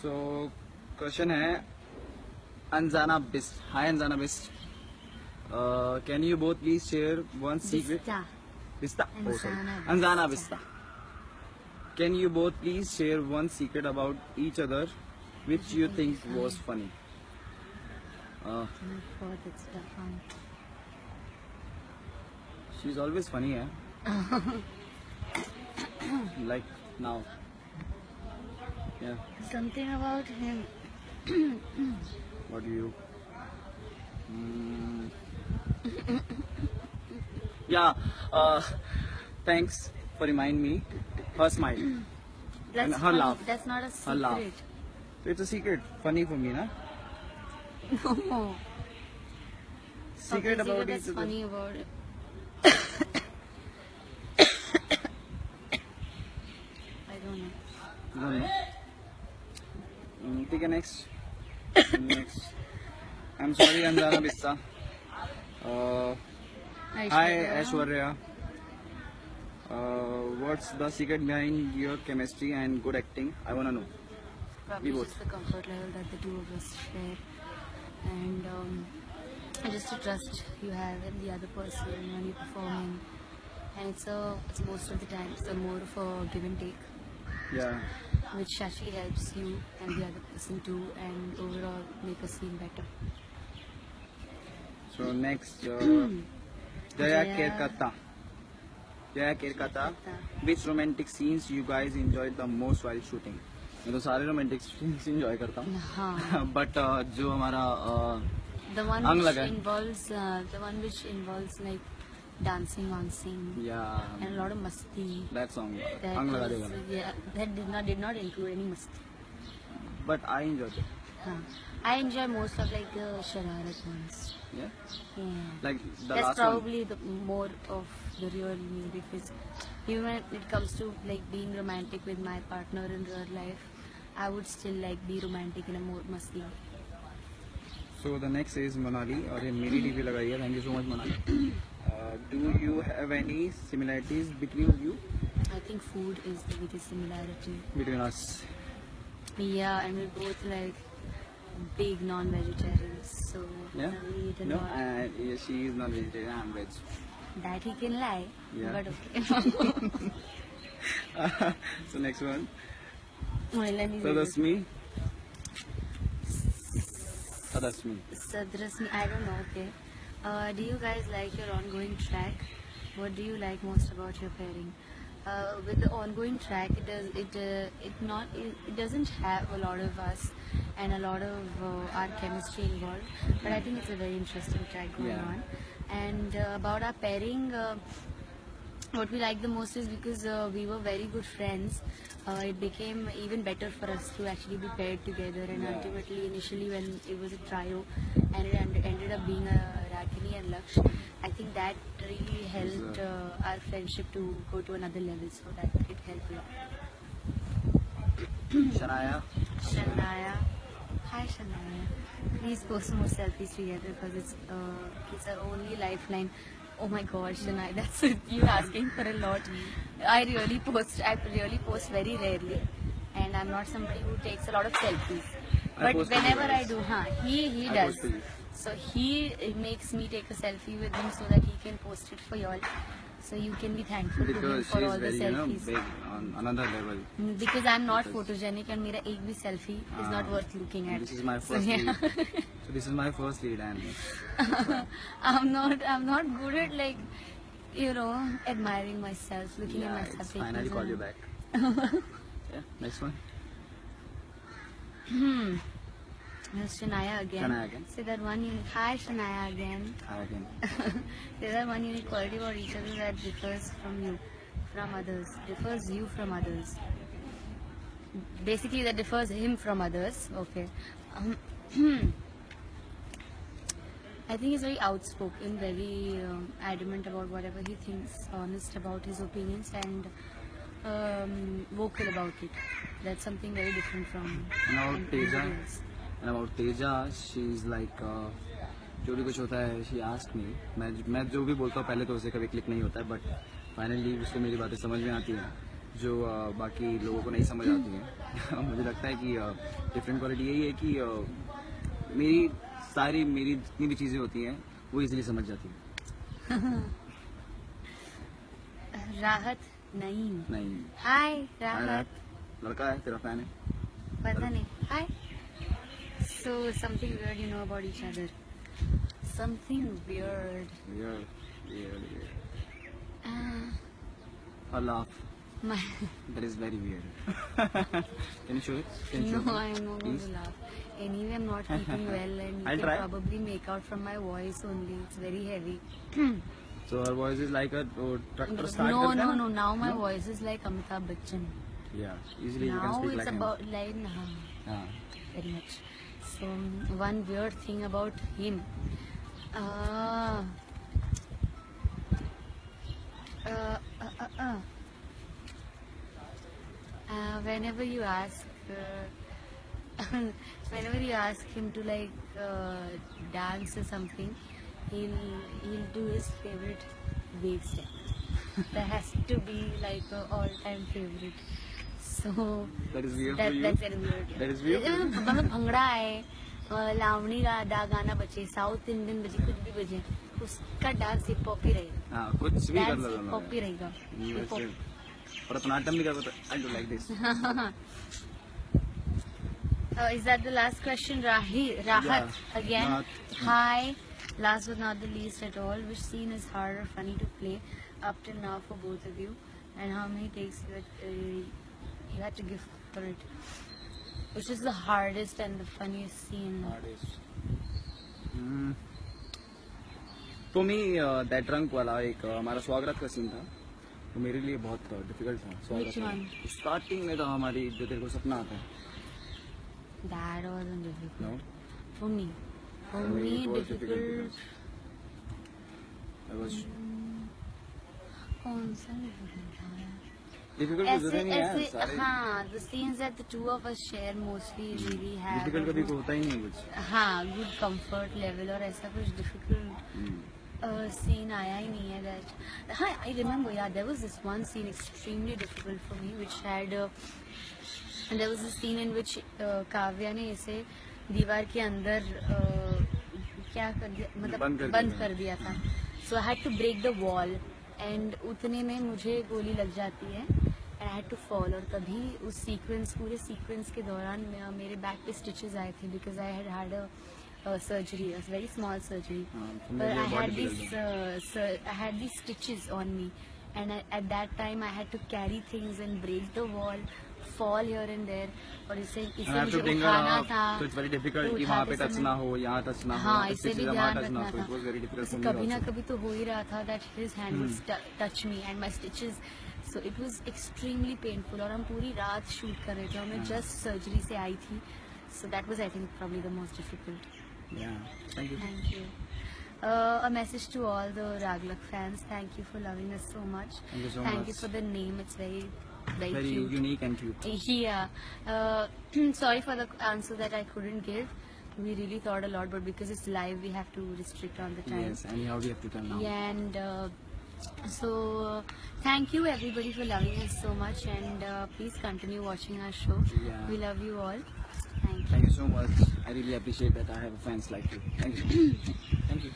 So question है Anjana Bist. Hi Anjana Bist. Can you both please share one secret? Bista. Oh sorry. Anjana Bista. Can you both please share one secret about each other which you think was funny? God, it's tough one. She's always funny, eh? Like now. Yeah. Something about him. What do you? Yeah. Thanks for reminding me. Her smile. That's And her funny. laugh. That's not a Her secret. laugh. So it's a secret. Funny for me, na? No. Secret Okay, about that's each other. funny about it. I don't know. No, no. ठीक है next. Next. I'm sorry Anjana Bista. Hi Aishwarya. What's the secret behind your chemistry and good acting? I wanna know. Probably We just the comfort level that the two of us share, and just the trust you have in the other person when you're performing. And it's most of the time it's more of a give and take, Yeah. which actually helps you and the other person too, and overall make us feel better. So next, Jaya Kerkata. Jaya Kerkata. Which romantic scenes you guys enjoyed the most while shooting? मैं तो सारे romantic scenes enjoy करता हूँ. हाँ. But जो हमारा The one अंग which लगा है. involves like dancing, Yeah. and a lot of masti. That song. That अंग लगा was- देगा. yeah, that did not include any masti. But I enjoyed it. Huh. I enjoy most of like the Shararat ones. Yeah. Yeah. Like the That's last probably the more of the real me, because even when it comes to like being romantic with my partner in real life, I would still like be romantic in a more masti. one. So the next is Monali. और ये मेरी DP लगाई है. Thank you so much Monali. Do you have any similarities between you? I think food is the biggest similarity. Between us. Yeah, and we're both like big non-vegetarians, so Yeah. we eat a No. lot. And yeah, she is not vegetarian. I'm veg. That he can lie, Yeah. but okay. So next one. Well, let me So read that's it. me. So that's me. Sadrasmi, I don't know. Okay. Do you guys like your ongoing track? What do you like most about your pairing? With the ongoing track, it doesn't have a lot of us and a lot of our chemistry involved, but I think it's a very interesting track going Yeah. on. And about our pairing, what we like the most is because we were very good friends. It became even better for us to actually be paired together, and Yeah. ultimately, initially when it was a trio, and it ended up being a Ragini and Laksh, I think that really helped our friendship to go to another level. So that it helped a lot. Shania. Shania, hi Shania. Please post more selfies together because it's our only lifeline. Oh my God, Shania, that's you asking for a lot. I really post very rarely, and I'm not somebody who takes a lot of selfies. I But post for you whenever I guys. do, he I does. post for you. So he makes me take a selfie with him so that he can post it for y'all. So you can be thankful to him Because for she all is the very, selfies. big on another level. Because I'm not photogenic and मेरा एक भी selfie is not worth looking at. This is my So, first yeah. lead. So this is my first lead, and I'm not good at like admiring myself, looking at yeah, myself. it's fine. I'll call you back. Yeah, next one. Shania again. Shania again. Say that one unique. Hi Shania again. Hi again. Say that one unique quality about each other that differs from others. Differs you from others. Basically, that differs him from others. Okay. I think he's very outspoken, very adamant about whatever he thinks, honest about his opinions, and vocal about it. That's something very different from And about Teja, anybody else. and about Teja, she's like जो भी कुछ होता है, she asked me. मैं जो भी बोलता हूँ पहले तो उसे कभी क्लिक नहीं होता है, but finally उसको मेरी बातें समझ में आती है. जो बाकी लोगों को नहीं समझ आती है। मुझे लगता है कि डिफरेंट क्वालिटी यही है कि मेरी जितनी भी चीज़ें होती हैं वो इजीली समझ जाती है। राहत नहीं। नहीं। हाय राहत। लड़का है, तेरा फैन है। पता नहीं। हाय। So something weird you know about each other. Something weird. Weird. Uh, A laugh. my That is very weird. Can you show it? Can you no, show me? I am not going Please? to laugh. Anyway, I'm not keeping well, and you I'll can try. probably make out from my voice only. It's very heavy. So her voice is like a tractor start. करता है ना? No. Now my No? voice is like Amitabh Bachchan. Yeah, easily you can Now speak it's like him. about like हाँ. very much. So one weird thing about him. Uh, whenever you ask, whenever you ask him to like dance or something, he'll do his favorite wave step. That has to be like a all-time favorite. So That is weird that, for you. that's very weird. That is weird for you. मतलब भंगड़ा है, लावणी का गाना बजे, south Indian बजे, कुछ भी बजे, उसका डांस हिप हॉप ही रहेगा। हाँ, कुछ भी कर डांस लो हिप हॉप ही रहेगा। Hip hop. भरतनाट्यम भी कर सकते। I do like this. Is that the last question, Rahat? Yeah. Again. Rahat. Hi. Last but not the least at all, which scene is hard or funny to play up till now for both of you, and how many takes you had to give for it? Which is the hardest and the funniest scene? For me, that drunk वाला एक हमारा स्वागत का scene था, वो मेरे लिए बहुत डिफिकल्ट था। Which one? स्टार्टिंग में था हमारी, जो तेरे को सपना आता है। That wasn't difficult. No? For me. For For me, me, it was difficult. difficult I was कौन सा difficult था यार? difficult तो नहीं है सारे। हाँ, the scenes that the two of us share mostly really have difficult a कभी good- को होता ही नहीं कुछ। हाँ, good comfort level और ऐसा कुछ difficult scene आया ही नहीं है that. हाँ, I remember, yeah, there was this one scene extremely difficult for me which had and there was a scene in which Kavya ने इसे दीवार के अंदर क्या कर दिया, मतलब बंद कर दिया था. So I had to break the wall and उतने में मुझे गोली लग जाती है and I had to fall. और तभी उस सीक्वेंस, पूरे सीक्वेंस के दौरान मेरे बैक पे स्टिचेस आए थे because I had a surgery, a very small surgery. But I had these stitches on me and at that time I had to carry things and break the wall, fall here and there. और इसे मुझे उठाना था. So it's very difficult कि वहाँ पे touch ना हो, यहाँ टच ना हो. हाँ, इसे भी ध्यान रखना So it was very difficult for था. me कभी ना also. कभी तो हो ही रहा था that his hand would touch me and my stitches. So it was extremely painful. और हम पूरी रात शूट कर रहे थे और मैं just surgery से आई थी. So that was, I think, probably the most difficult. Yeah, thank you. Thank you. A message to all the Raglak fans. Thank you for loving us so much. Thank you so Thank much. you for the name. It's very Very cute. unique and cute. Yeah. Sorry for the answer that I couldn't give. We really thought a lot, but because it's live, we have to restrict on the time. Yes, anyhow we have to turn now. Yeah, and so thank you everybody for loving us so much, and please continue watching our show. Yeah. We love you all. Thank you. Thank you so much. I really appreciate that I have fans like you. Thank you. Thank you.